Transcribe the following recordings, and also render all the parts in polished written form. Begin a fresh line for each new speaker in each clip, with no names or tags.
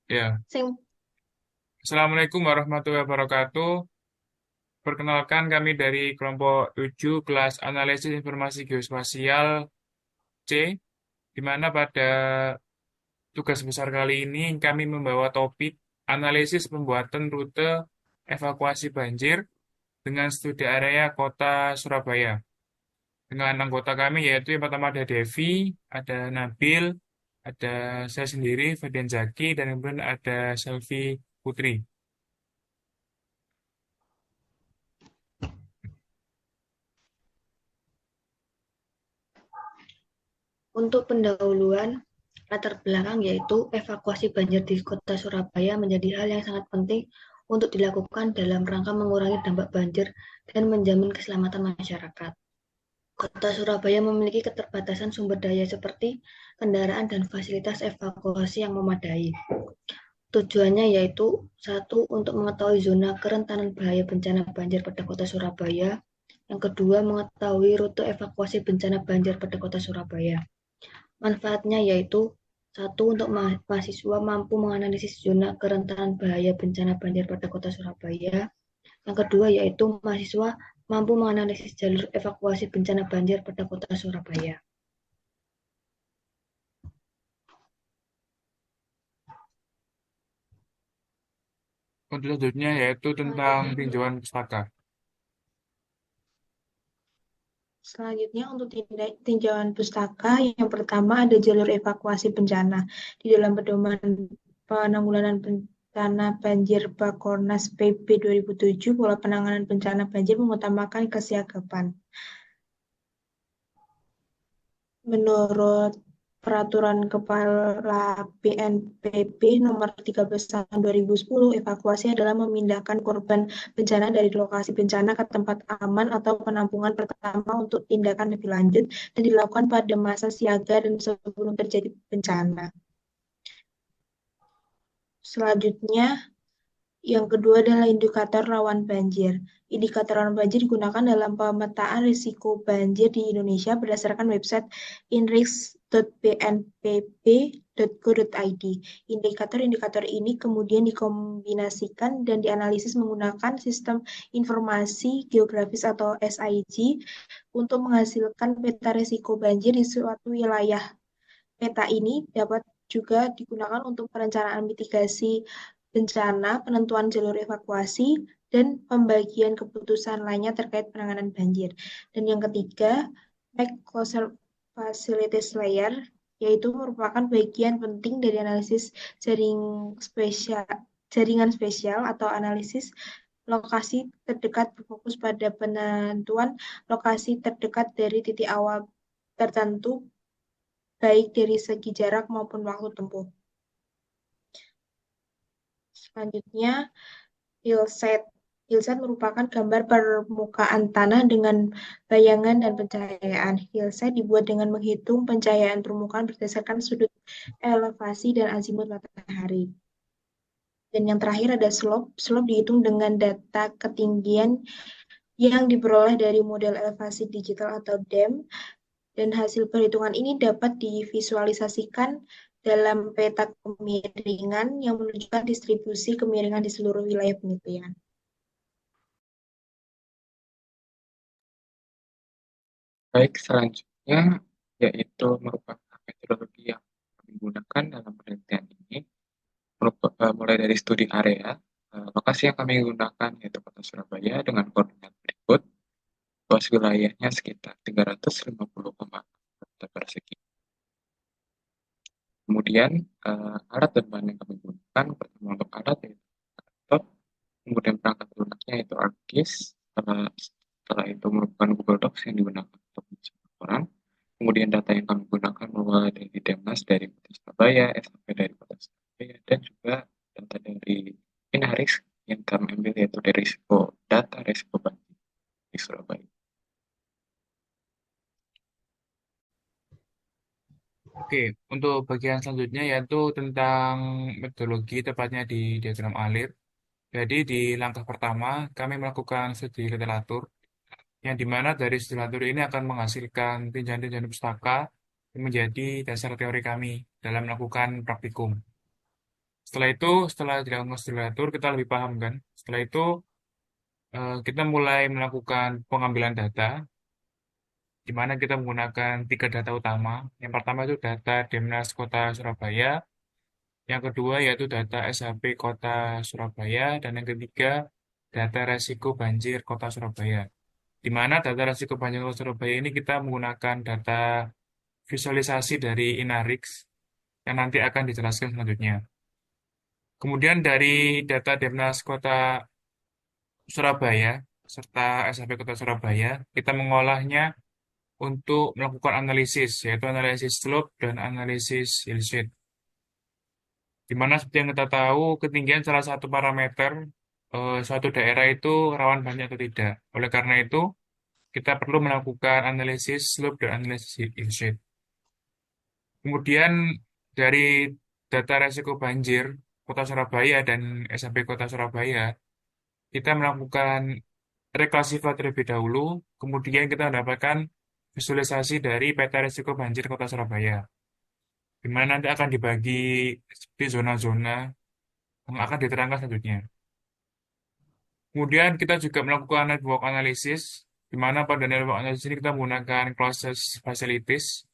Ya,
Sing
Assalamualaikum warahmatullahi wabarakatuh. Perkenalkan kami dari kelompok 7 kelas analisis informasi geospasial C, di mana pada tugas besar kali ini kami membawa topik analisis pembuatan rute evakuasi banjir dengan studi area kota Surabaya. Dengan anggota kami yaitu yang pertama ada Devi, ada Nabil, ada saya sendiri, Ferdian Zaki, dan kemudian ada Selvi Putri.
untuk pendahuluan latar belakang yaitu evakuasi banjir di Kota Surabaya menjadi hal yang sangat penting untuk dilakukan dalam rangka mengurangi dampak banjir dan menjamin keselamatan masyarakat. Kota Surabaya memiliki keterbatasan sumber daya seperti kendaraan dan fasilitas evakuasi yang memadai. Tujuannya yaitu satu untuk mengetahui zona kerentanan bahaya bencana banjir pada Kota Surabaya. Yang kedua, mengetahui rute evakuasi bencana banjir pada Kota Surabaya. Manfaatnya yaitu satu untuk mahasiswa mampu menganalisis zona kerentanan bahaya bencana banjir pada Kota Surabaya. Yang kedua yaitu mahasiswa mampu menganalisis jalur evakuasi bencana banjir pada Kota Surabaya.
Untuk selanjutnya yaitu tentang tinjauan pustaka.
Selanjutnya untuk tinjauan pustaka, yang pertama ada jalur evakuasi bencana. Di dalam pedoman penanggulangan bencana banjir Bakornas PP 2007, pola penanganan bencana banjir mengutamakan kesiagapan. Menurut Peraturan Kepala BNPB Nomor 13 Tahun 2010, evakuasi adalah memindahkan korban bencana dari lokasi bencana ke tempat aman atau penampungan pertama untuk tindakan lebih lanjut dan dilakukan pada masa siaga dan sebelum terjadi bencana. Selanjutnya, yang kedua adalah indikator rawan banjir. Indikator rawan banjir digunakan dalam pemetaan risiko banjir di Indonesia berdasarkan website inrisk.bnpb.go.id. Indikator-indikator ini kemudian dikombinasikan dan dianalisis menggunakan sistem informasi geografis atau SIG untuk menghasilkan peta risiko banjir di suatu wilayah. Peta ini dapat juga digunakan untuk perencanaan mitigasi bencana, penentuan jalur evakuasi, dan pembagian keputusan lainnya terkait penanganan banjir. Dan yang ketiga, Make Closer Facilities Layer, yaitu merupakan bagian penting dari analisis spesial, jaringan spesial atau analisis lokasi terdekat berfokus pada penentuan lokasi terdekat dari titik awal tertentu, baik dari segi jarak maupun waktu tempuh. Selanjutnya, hillside. Hillside merupakan gambar permukaan tanah dengan bayangan dan pencahayaan. Hillside dibuat dengan menghitung pencahayaan permukaan berdasarkan sudut elevasi dan azimut matahari. Dan yang terakhir ada slope. Slope dihitung dengan data ketinggian yang diperoleh dari model elevasi digital atau DEM. Dan hasil perhitungan ini dapat divisualisasikan dalam peta kemiringan yang menunjukkan distribusi kemiringan di seluruh wilayah penelitian.
Baik, selanjutnya yaitu merupakan metodologi yang kami gunakan dalam penelitian ini, mulai dari studi area. Lokasi yang kami gunakan yaitu Kota Surabaya dengan koordinat berikut. Luas wilayahnya sekitar 350,4 meter persegi. Kemudian alat dan bahan yang kami gunakan, pertama untuk alat yaitu laptop, kemudian perangkat lunaknya yaitu ArcGIS, setelah itu merupakan Google Docs yang digunakan untuk mengisi laporan. Kemudian data yang kami gunakan mulai dari Demnas dari Kota Surabaya, SAP dari Kota Surabaya, dan juga data dari Inaris yang kami ambil yaitu dari data risiko banjir di Surabaya.
Oke, untuk bagian selanjutnya yaitu tentang metodologi tepatnya di diagram alir. Jadi di langkah pertama kami melakukan studi literatur yang dimana dari studi literatur ini akan menghasilkan tinjauan-tinjauan pustaka yang menjadi dasar teori kami dalam melakukan praktikum. Setelah itu, setelah dilakukan studi literatur, kita lebih paham kan. Setelah itu, kita mulai melakukan pengambilan data, di mana kita menggunakan 3 data utama. Yang pertama itu data Demnas Kota Surabaya, yang kedua yaitu data SHP Kota Surabaya, dan yang ketiga data resiko banjir Kota Surabaya. Di mana data resiko banjir Kota Surabaya ini kita menggunakan data visualisasi dari Inarix yang nanti akan dijelaskan selanjutnya. Kemudian dari data Demnas Kota Surabaya serta SHP Kota Surabaya, kita mengolahnya untuk melakukan analisis, yaitu analisis slope dan analisis hillside. Di mana seperti yang kita tahu, ketinggian salah satu parameter suatu daerah itu rawan banjir atau tidak. Oleh karena itu, kita perlu melakukan analisis slope dan analisis hillside. Kemudian dari data resiko banjir Kota Surabaya dan SHP Kota Surabaya, kita melakukan reklasifikasi terlebih dahulu, kemudian kita mendapatkan visualisasi dari peta risiko banjir Kota Surabaya, di mana nanti akan dibagi di zona-zona yang akan diterangkan selanjutnya. Kemudian kita juga melakukan network analysis, di mana pada network analysis ini kita menggunakan closest facilities,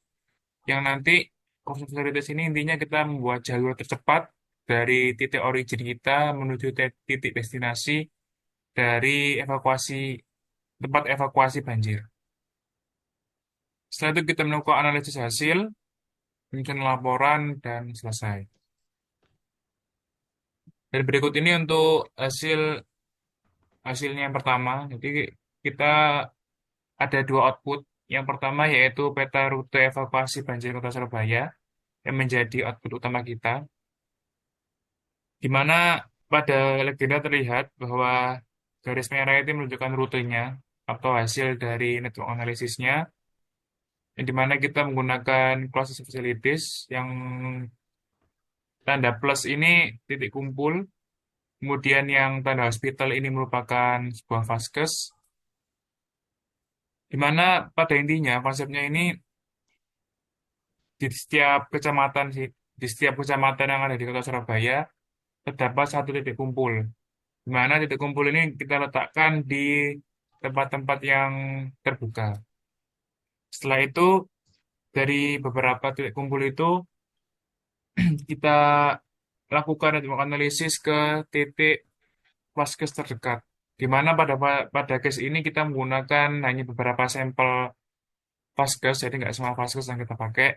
yang nanti closest facilities ini intinya kita membuat jalur tercepat dari titik origin kita menuju titik destinasi dari tempat evakuasi banjir. Setelah itu kita melakukan analisis hasil, menyusun laporan, dan selesai. Dan berikut ini untuk hasilnya yang pertama. Jadi kita ada 2 output. Yang pertama yaitu peta rute evakuasi banjir Kota Surabaya yang menjadi output utama kita, di mana pada legenda terlihat bahwa garis merah itu menunjukkan rutenya atau hasil dari network analisisnya, yang di mana kita menggunakan closest facilities yang tanda plus ini titik kumpul, kemudian yang tanda hospital ini merupakan sebuah vaskes, di mana pada intinya konsepnya ini di setiap kecamatan di setiap kecamatan yang ada di Kota Surabaya terdapat satu titik kumpul, di mana titik kumpul ini kita letakkan di tempat-tempat yang terbuka. Setelah itu dari beberapa titik kumpul itu kita lakukan network analisis ke titik vaskes terdekat, di mana pada case ini kita menggunakan hanya beberapa sampel vaskes, jadi nggak semua vaskes yang kita pakai,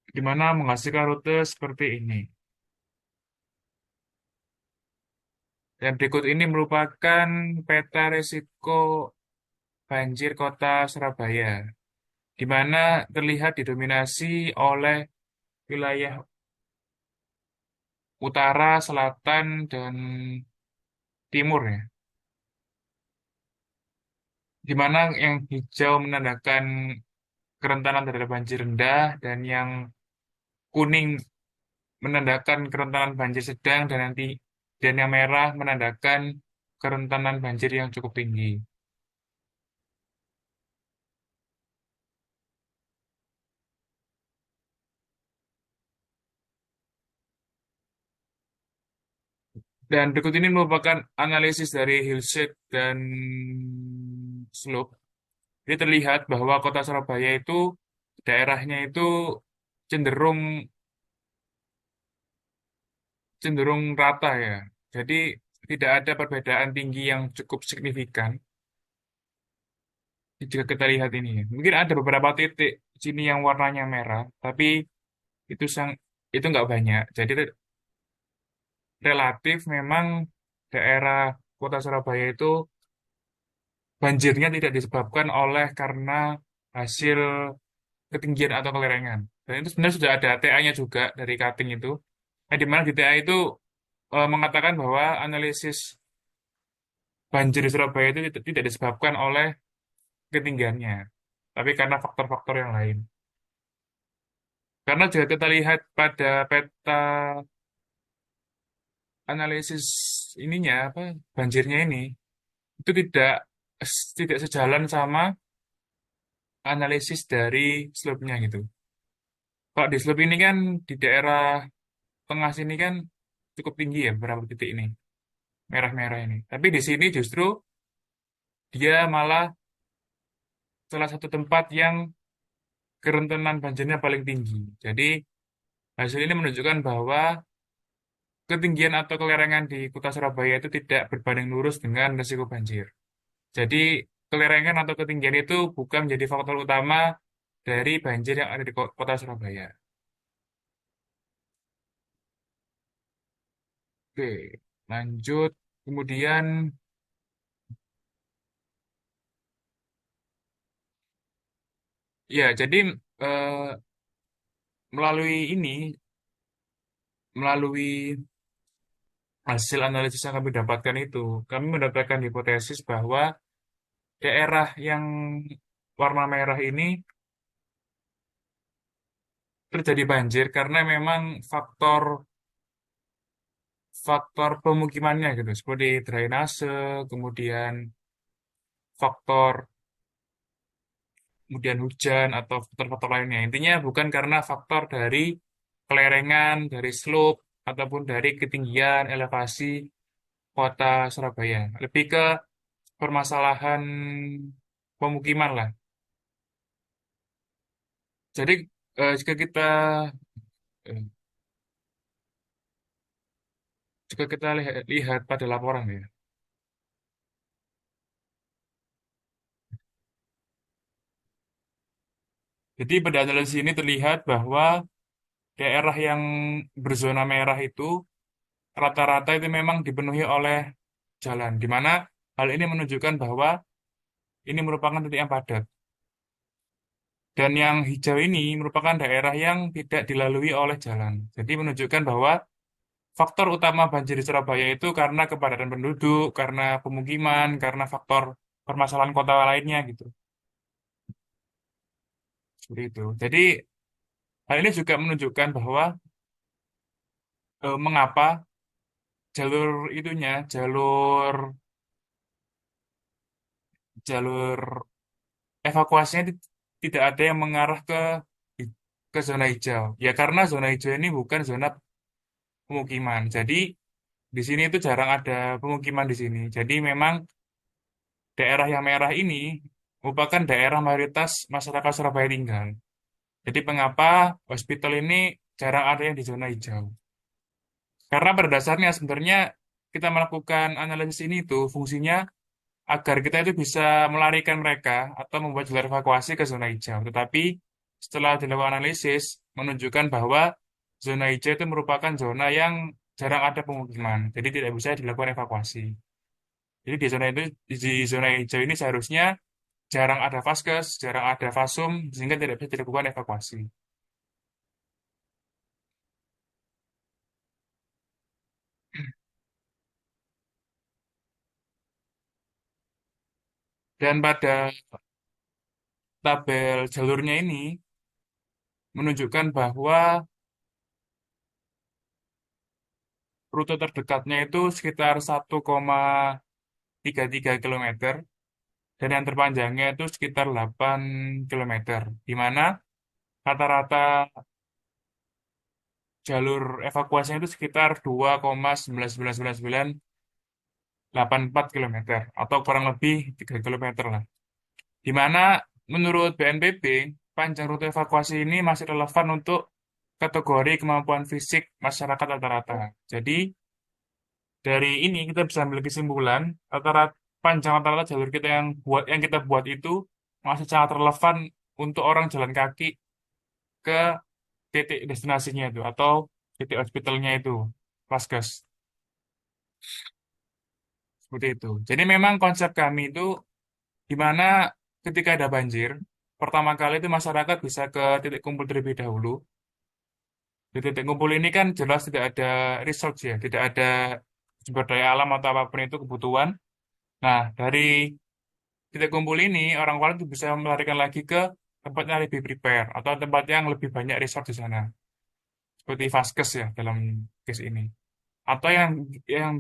di mana menghasilkan rute seperti ini. Dan berikut ini merupakan peta risiko banjir Kota Surabaya, di mana terlihat didominasi oleh wilayah utara, selatan, dan timur ya. Di mana yang hijau menandakan kerentanan terhadap banjir rendah, dan yang kuning menandakan kerentanan banjir sedang, dan yang merah menandakan kerentanan banjir yang cukup tinggi. Dan berikut ini merupakan analisis dari hillside dan slope. Jadi terlihat bahwa Kota Surabaya itu daerahnya itu cenderung cenderung rata ya. Jadi tidak ada perbedaan tinggi yang cukup signifikan jika kita lihat ini. Mungkin ada beberapa titik sini yang warnanya merah, tapi itu itu nggak banyak. Jadi relatif memang daerah Kota Surabaya itu banjirnya tidak disebabkan oleh karena hasil ketinggian atau kelerengan. Dan itu sebenarnya sudah ada TA-nya juga dari cutting itu. Nah, di mana di TA itu mengatakan bahwa analisis banjir di Surabaya itu tidak disebabkan oleh ketinggiannya, tapi karena faktor-faktor yang lain. Karena jika kita lihat pada peta analisis ininya apa banjirnya ini itu tidak sejalan sama analisis dari slope-nya gitu. Kalau di slope ini kan di daerah tengah sini kan cukup tinggi ya, beberapa titik ini, merah-merah ini. Tapi di sini justru dia malah salah satu tempat yang kerentanan banjirnya paling tinggi. Jadi hasil ini menunjukkan bahwa ketinggian atau kelerengan di kota Surabaya itu tidak berbanding lurus dengan risiko banjir. Jadi kelerengan atau ketinggian itu bukan menjadi faktor utama dari banjir yang ada di kota Surabaya. Oke, lanjut. Kemudian, ya, jadi eh, melalui ini, melalui hasil analisis yang kami dapatkan itu, kami mendapatkan hipotesis bahwa daerah yang warna merah ini terjadi banjir karena memang faktor faktor pemukimannya gitu, seperti drainase, kemudian faktor kemudian hujan atau faktor-faktor lainnya. Intinya bukan karena faktor dari kelerengan, dari slope, ataupun dari ketinggian elevasi kota Surabaya. Lebih ke permasalahan pemukiman lah. Jadi jika kita eh, lihat pada laporan ya. Jadi pada analisis ini terlihat bahwa daerah yang berzona merah itu rata-rata itu memang dipenuhi oleh jalan, di mana hal ini menunjukkan bahwa ini merupakan titik yang padat. Dan yang hijau ini merupakan daerah yang tidak dilalui oleh jalan. Jadi menunjukkan bahwa faktor utama banjir di Surabaya itu karena kepadatan penduduk, karena pemukiman, karena faktor permasalahan kota lainnya gitu. Seperti itu. Jadi hal ini juga menunjukkan bahwa mengapa jalur itunya, jalur evakuasinya tidak ada yang mengarah ke zona hijau. Ya karena zona hijau ini bukan zona pemukiman. Jadi di sini itu jarang ada pemukiman di sini. Jadi memang daerah yang merah ini merupakan daerah mayoritas masyarakat Surabaya tinggal. Jadi mengapa hospital ini jarang ada yang di zona hijau? Karena pada dasarnya sebenarnya kita melakukan analisis ini itu fungsinya agar kita itu bisa melarikan mereka atau membuat jalur evakuasi ke zona hijau. Tetapi setelah dilakukan analisis menunjukkan bahwa zona hijau itu merupakan zona yang jarang ada pemukiman, jadi tidak bisa dilakukan evakuasi. Jadi di zona hijau ini seharusnya jarang ada vaskes, jarang ada fasum, sehingga tidak bisa dilakukan evakuasi. Dan pada tabel jalurnya ini menunjukkan bahwa rute terdekatnya itu sekitar 1,33 kilometer dan yang terpanjangnya itu sekitar 8 kilometer, di mana rata-rata jalur evakuasinya itu sekitar 2,19984 kilometer atau kurang lebih 3 kilometer lah. Di mana menurut BNPB, panjang rute evakuasi ini masih relevan untuk kategori kemampuan fisik masyarakat rata-rata. Jadi dari ini kita bisa ambil kesimpulan rata-rata panjang rata-rata jalur kita yang kita buat itu masih sangat relevan untuk orang jalan kaki ke titik destinasinya itu atau titik hospitalnya itu, Vaskes. Seperti itu. Jadi memang konsep kami itu di mana ketika ada banjir, pertama kali itu masyarakat bisa ke titik kumpul terlebih dahulu. Di titik kumpul ini kan jelas tidak ada resource ya, tidak ada sumber daya alam atau apapun itu kebutuhan. Nah, dari titik kumpul ini, orang-orang itu bisa melarikan lagi ke tempat yang lebih prepare atau tempat yang lebih banyak resource di sana. Seperti Vaskes ya dalam case ini. Atau yang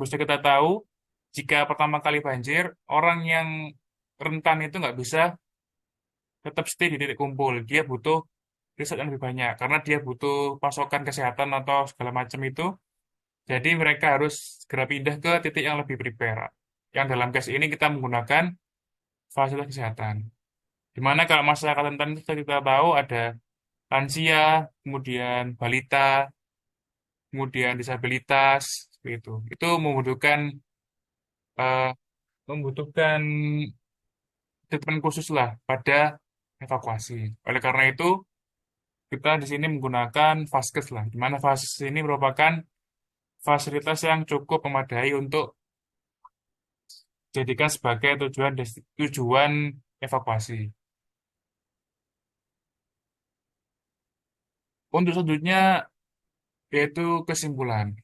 bisa kita tahu, jika pertama kali banjir, orang yang rentan itu nggak bisa tetap stay di titik kumpul. Dia butuh riset yang lebih banyak karena dia butuh pasokan kesehatan atau segala macam itu. Jadi mereka harus segera pindah ke titik yang lebih prepare. Yang dalam case ini kita menggunakan fasilitas kesehatan. Di mana kalau masyarakat rentan itu kita tahu ada lansia, kemudian balita, kemudian disabilitas, seperti itu. Itu eh, membutuhkan treatment khusus lah pada evakuasi. Oleh karena itu, kita di sini menggunakan Vaskes lah, di mana Vaskes ini merupakan fasilitas yang cukup memadai untuk dijadikan sebagai tujuan evakuasi. Untuk selanjutnya yaitu kesimpulan.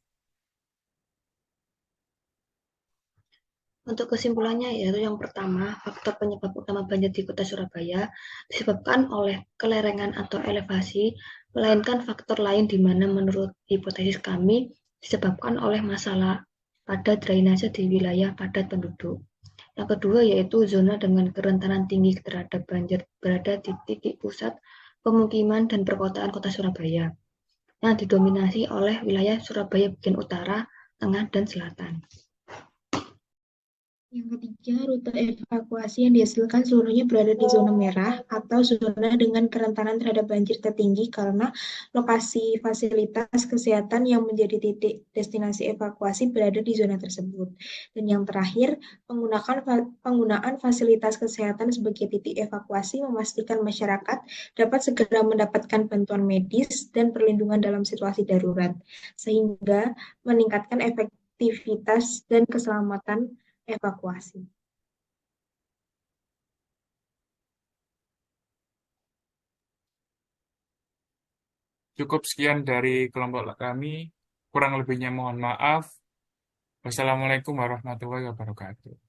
Untuk kesimpulannya yaitu yang pertama, faktor penyebab utama banjir di Kota Surabaya disebabkan oleh kelerengan atau elevasi, melainkan faktor lain di mana menurut hipotesis kami disebabkan oleh masalah pada drainase di wilayah padat penduduk. Yang kedua yaitu zona dengan kerentanan tinggi terhadap banjir berada di titik pusat pemukiman dan perkotaan Kota Surabaya yang didominasi oleh wilayah Surabaya bagian utara, tengah, dan selatan.
Yang ketiga, rute evakuasi yang dihasilkan seluruhnya berada di zona merah atau zona dengan kerentanan terhadap banjir tertinggi karena lokasi fasilitas kesehatan yang menjadi titik destinasi evakuasi berada di zona tersebut. Dan yang terakhir, penggunaan fasilitas kesehatan sebagai titik evakuasi memastikan masyarakat dapat segera mendapatkan bantuan medis dan perlindungan dalam situasi darurat, sehingga meningkatkan efektivitas dan keselamatan evakuasi.
Cukup sekian dari kelompok kami. Kurang lebihnya mohon maaf. Wassalamualaikum warahmatullahi wabarakatuh.